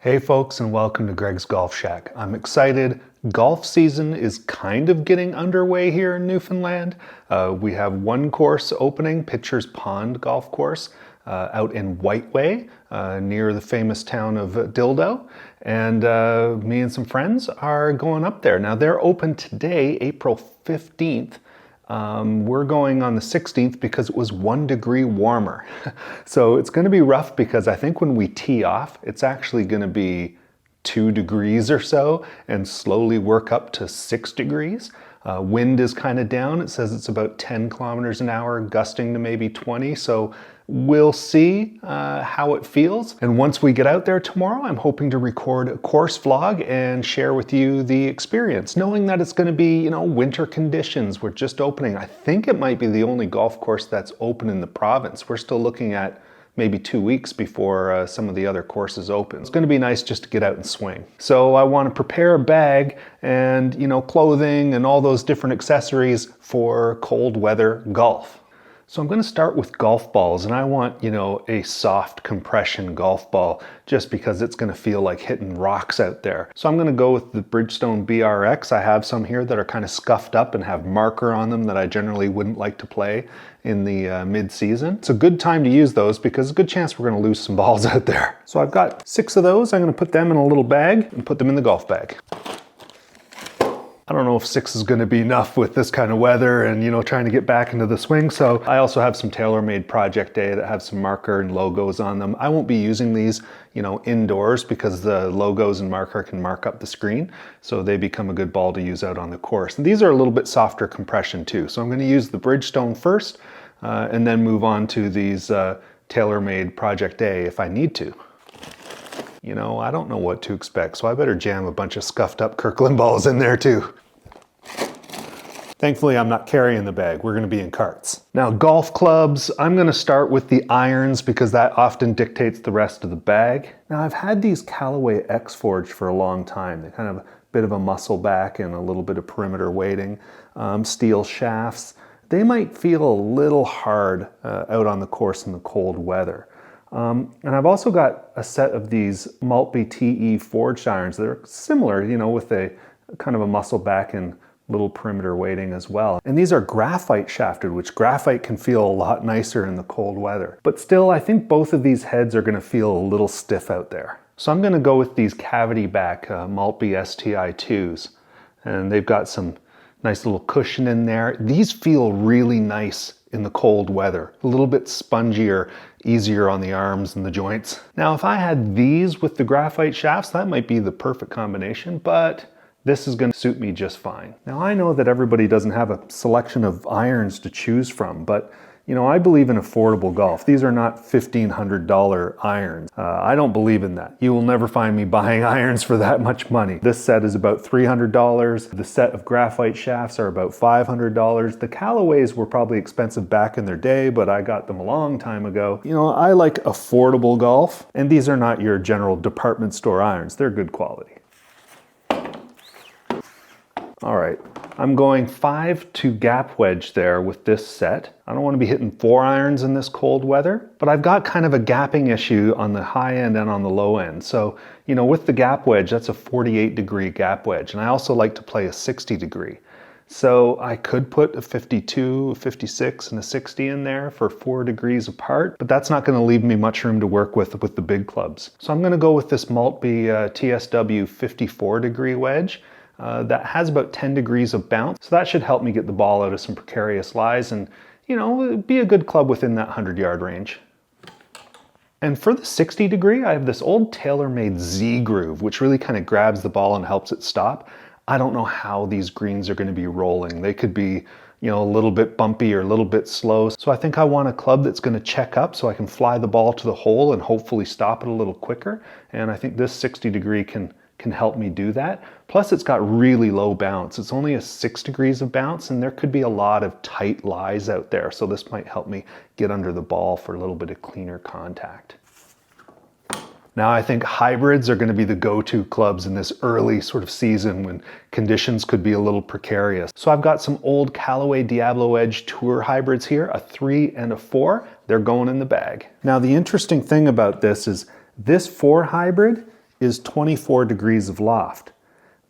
Hey folks, and welcome to Greg's Golf Shack. I'm excited. Golf season is kind of getting underway here in Newfoundland. We have one course opening, Pitcher's Pond Golf Course, out in Whiteway, near the famous town of Dildo. And me and some friends are going up there. Now they're open today, April 15th. We're going on the 16th because it was 1 degree warmer. So it's going to be rough because I think when we tee off, it's actually going to be 2 degrees or so and slowly work up to 6 degrees. Wind is kind of down. It says it's about 10 kilometers an hour, gusting to maybe 20. So we'll see how it feels. And once we get out there tomorrow, I'm hoping to record a course vlog and share with you the experience, knowing that it's going to be, winter conditions. We're just opening. I think it might be the only golf course that's open in the province. We're still looking at maybe 2 weeks before some of the other courses open. It's going to be nice just to get out and swing. So I want to prepare a bag and, clothing and all those different accessories for cold weather golf. So I'm going to start with golf balls, and I want, a soft compression golf ball just because it's going to feel like hitting rocks out there. So I'm going to go with the Bridgestone BRX. I have some here that are kind of scuffed up and have marker on them that I generally wouldn't like to play in the mid-season. It's a good time to use those because there's a good chance we're going to lose some balls out there. So I've got 6 of those. I'm going to put them in a little bag and put them in the golf bag. I don't know if 6 is going to be enough with this kind of weather and, trying to get back into the swing. So I also have some TaylorMade Project Day that have some marker and logos on them. I won't be using these, indoors because the logos and marker can mark up the screen. So they become a good ball to use out on the course. And these are a little bit softer compression too. So I'm going to use the Bridgestone first and then move on to these TaylorMade Project Day if I need to. I don't know what to expect, so I better jam a bunch of scuffed up Kirkland balls in there too. Thankfully, I'm not carrying the bag. We're going to be in carts. Now, golf clubs, I'm going to start with the irons because that often dictates the rest of the bag. Now, I've had these Callaway X-Forged for a long time. They kind of a bit of a muscle back and a little bit of perimeter weighting. Steel shafts. They might feel a little hard out on the course in the cold weather. And I've also got a set of these Maltby TE forged irons that are similar, with a kind of a muscle back and little perimeter weighting as well. And these are graphite shafted, which graphite can feel a lot nicer in the cold weather. But still, I think both of these heads are going to feel a little stiff out there. So I'm going to go with these cavity back Maltby STI2s. And they've got some nice little cushion in there. These feel really nice in the cold weather. A little bit spongier, easier on the arms and the joints. Now, if I had these with the graphite shafts, that might be the perfect combination, but this is going to suit me just fine. Now, I know that everybody doesn't have a selection of irons to choose from, but I believe in affordable golf. These are not $1,500 irons. I don't believe in that. You will never find me buying irons for that much money. This set is about $300. The set of graphite shafts are about $500. The Callaways were probably expensive back in their day, but I got them a long time ago. I like affordable golf, and these are not your general department store irons. They're good quality. All right. I'm going 5-2 gap wedge there with this set. I don't want to be hitting 4 irons in this cold weather, but I've got kind of a gapping issue on the high end and on the low end. So, with the gap wedge, that's a 48 degree gap wedge. And I also like to play a 60 degree. So I could put a 52, a 56, and a 60 in there for 4 degrees apart, but that's not going to leave me much room to work with the big clubs. So I'm going to go with this Maltby TSW 54 degree wedge. That has about 10 degrees of bounce. So that should help me get the ball out of some precarious lies and, be a good club within that 100-yard range. And for the 60 degree, I have this old TaylorMade Z groove, which really kind of grabs the ball and helps it stop. I don't know how these greens are going to be rolling. They could be, a little bit bumpy or a little bit slow. So I think I want a club that's going to check up so I can fly the ball to the hole and hopefully stop it a little quicker. And I think this 60 degree can help me do that. Plus it's got really low bounce. It's only a 6 degrees of bounce and there could be a lot of tight lies out there. So this might help me get under the ball for a little bit of cleaner contact. Now I think hybrids are going to be the go-to clubs in this early sort of season when conditions could be a little precarious. So I've got some old Callaway Diablo Edge Tour hybrids here, a 3 and a 4. They're going in the bag. Now the interesting thing about this is this 4 hybrid is 24 degrees of loft.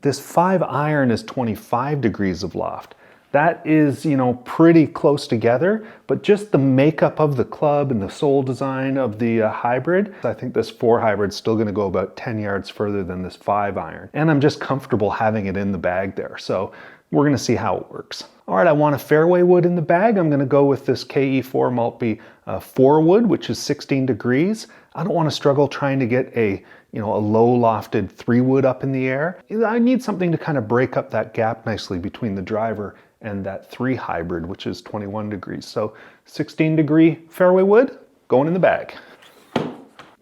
This 5 iron is 25 degrees of loft. That is, pretty close together, but just the makeup of the club and the sole design of the hybrid, I think this 4 hybrid is still gonna go about 10 yards further than this 5 iron. And I'm just comfortable having it in the bag there. So we're gonna see how it works. All right, I want a fairway wood in the bag. I'm gonna go with this KE4 Maltby 4 wood, which is 16 degrees. I don't wanna struggle trying to get a low lofted 3 wood up in the air. I need something to kind of break up that gap nicely between the driver and that 3 hybrid, which is 21 degrees. So 16 degree fairway wood going in the bag.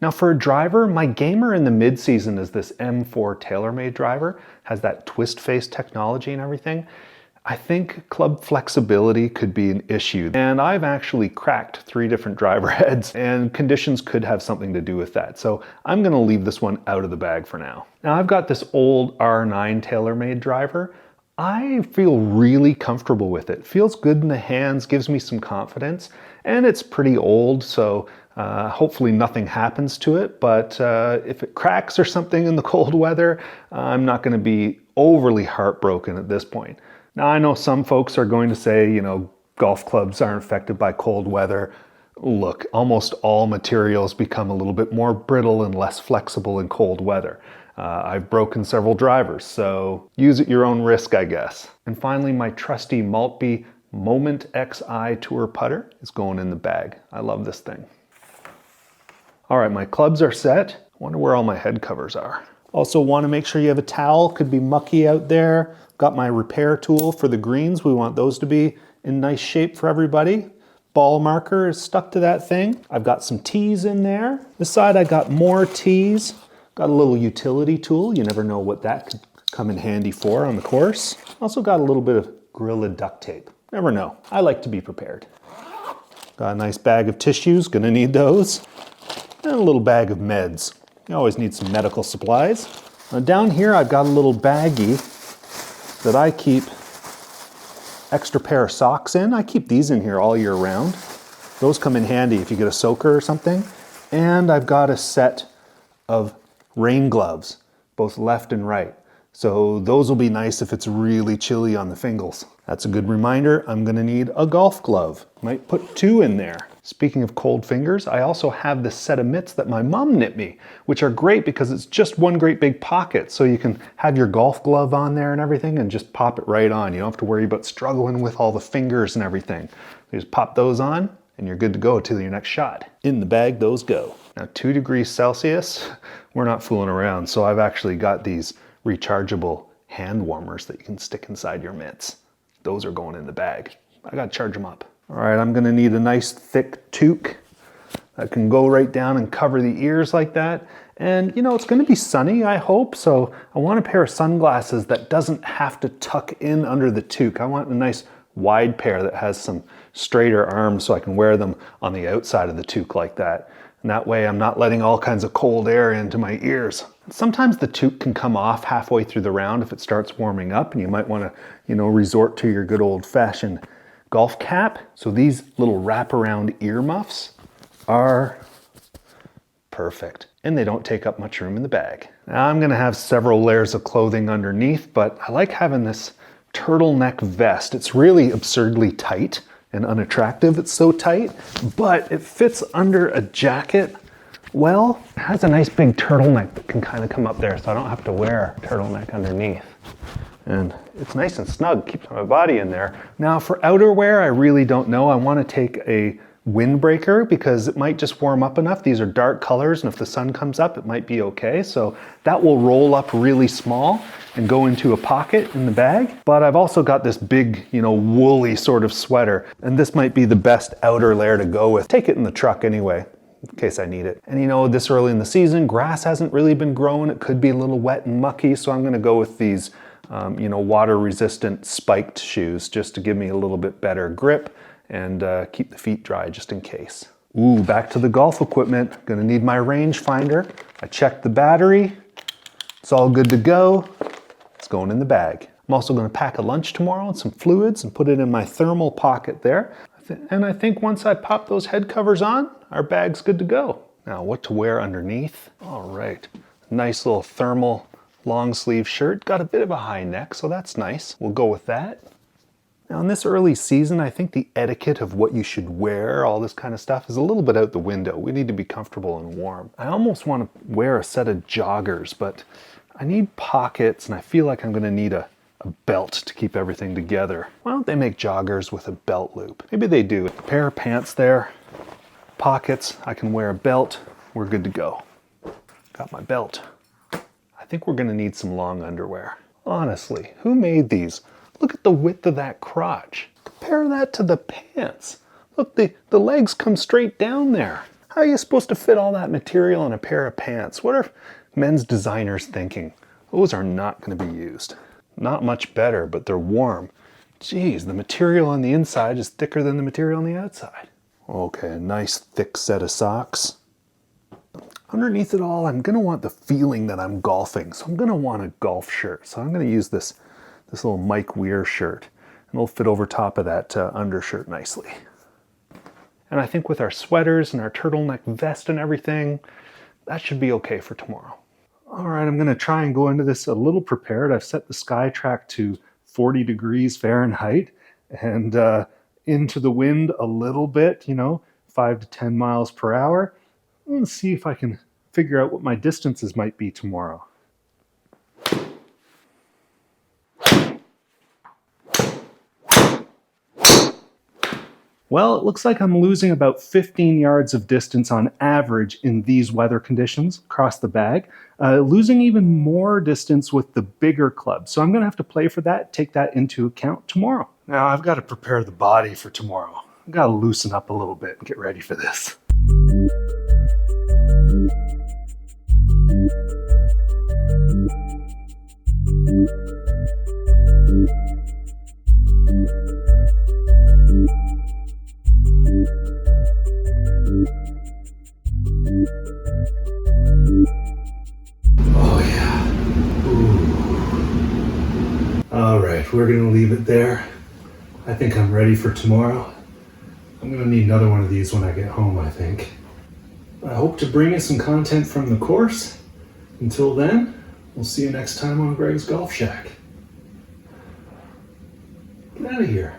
Now for a driver, my gamer in the mid-season is this M4 TaylorMade driver, has that twist face technology and everything. I think club flexibility could be an issue. And I've actually cracked 3 different driver heads, and conditions could have something to do with that. So I'm gonna leave this one out of the bag for now. Now I've got this old R9 TaylorMade driver. I feel really comfortable with it. Feels good in the hands, gives me some confidence, and it's pretty old, so hopefully nothing happens to it. But if it cracks or something in the cold weather, I'm not gonna be overly heartbroken at this point. Now I know some folks are going to say, golf clubs aren't affected by cold weather. Look, almost all materials become a little bit more brittle and less flexible in cold weather. I've broken several drivers, so use at your own risk, I guess. And finally, my trusty Maltby Moment XI Tour putter is going in the bag. I love this thing. All right, my clubs are set. I wonder where all my head covers are. Also want to make sure you have a towel. Could be mucky out there. Got my repair tool for the greens. We want those to be in nice shape for everybody. Ball marker is stuck to that thing. I've got some tees in there. This side I got more tees. Got a little utility tool. You never know what that could come in handy for on the course. Also got a little bit of Gorilla duct tape. Never know. I like to be prepared. Got a nice bag of tissues. Gonna need those. And a little bag of meds. You always need some medical supplies. Now down here I've got a little baggie that I keep extra pair of socks in. I keep these in here all year round. Those come in handy if you get a soaker or something. And I've got a set of rain gloves, both left and right. So those will be nice if it's really chilly on the fingers. That's a good reminder, I'm gonna need a golf glove. Might put 2 in there. Speaking of cold fingers, I also have this set of mitts that my mom knit me, which are great because it's just one great big pocket. So you can have your golf glove on there and everything and just pop it right on. You don't have to worry about struggling with all the fingers and everything. You just pop those on and you're good to go till your next shot. In the bag those go. Now 2 degrees Celsius, we're not fooling around. So I've actually got these rechargeable hand warmers that you can stick inside your mitts. Those are going in the bag. I gotta charge them up. All right, I'm gonna need a nice thick toque that can go right down and cover the ears like that. And it's gonna be sunny, I hope, so I want a pair of sunglasses that doesn't have to tuck in under the toque. I want a nice wide pair that has some straighter arms so I can wear them on the outside of the toque like that. And that way I'm not letting all kinds of cold air into my ears. Sometimes the toque can come off halfway through the round if it starts warming up, and you might want to, resort to your good old-fashioned golf cap. So these little wraparound ear muffs are perfect, and they don't take up much room in the bag. Now I'm gonna have several layers of clothing underneath, but I like having this turtleneck vest. It's really absurdly tight and unattractive. It's so tight, but it fits under a jacket well. It has a nice big turtleneck that can kind of come up there, so I don't have to wear a turtleneck underneath. And it's nice and snug, keeps my body in there. Now for outerwear, I really don't know. I want to take a windbreaker because it might just warm up enough. These are dark colors, and if the sun comes up, it might be okay. So that will roll up really small and go into a pocket in the bag. But I've also got this big, woolly sort of sweater, and this might be the best outer layer to go with. Take it in the truck anyway, in case I need it. And this early in the season, grass hasn't really been growing. It could be a little wet and mucky, so I'm gonna go with these water resistant spiked shoes just to give me a little bit better grip and keep the feet dry just in case. Ooh, back to the golf equipment. Gonna need my rangefinder. I checked the battery. It's all good to go. It's going in the bag. I'm also gonna pack a lunch tomorrow and some fluids and put it in my thermal pocket there. And I think once I pop those head covers on, our bag's good to go. Now what to wear underneath? All right, Nice little thermal long sleeve shirt. Got a bit of a high neck, so that's nice. We'll go with that. Now in this early season, I think the etiquette of what you should wear, all this kind of stuff, is a little bit out the window. We need to be comfortable and warm. I almost want to wear a set of joggers, but I need pockets and I feel like I'm going to need a belt to keep everything together. Why don't they make joggers with a belt loop? Maybe they do. A pair of pants there, pockets, I can wear a belt, we're good to go. Got my belt. I think we're going to need some long underwear. Honestly, who made these? Look at the width of that crotch. Compare that to the pants. Look, the legs come straight down there. How are you supposed to fit all that material in a pair of pants? What are men's designers thinking? Those are not going to be used. Not much better, but they're warm. Geez, the material on the inside is thicker than the material on the outside. Okay, a nice thick set of socks. Underneath it all, I'm going to want the feeling that I'm golfing, so I'm going to want a golf shirt. So I'm going to use this little Mike Weir shirt, and it'll fit over top of that undershirt nicely. And I think with our sweaters and our turtleneck vest and everything, that should be okay for tomorrow. All right, I'm going to try and go into this a little prepared. I've set the SkyTrack to 40 degrees Fahrenheit and into the wind a little bit, 5 to 10 miles per hour. Let's see if I can figure out what my distances might be tomorrow. Well, it looks like I'm losing about 15 yards of distance on average in these weather conditions across the bag. Losing even more distance with the bigger club. So I'm going to have to play for that, take that into account tomorrow. Now I've got to prepare the body for tomorrow. I've got to loosen up a little bit and get ready for this. Oh yeah. Ooh. All right, we're gonna leave it there. I think I'm ready for tomorrow. I'm gonna need another one of these when I get home, I think. I hope to bring you some content from the course. Until then, we'll see you next time on Greg's Golf Shack. Get out of here.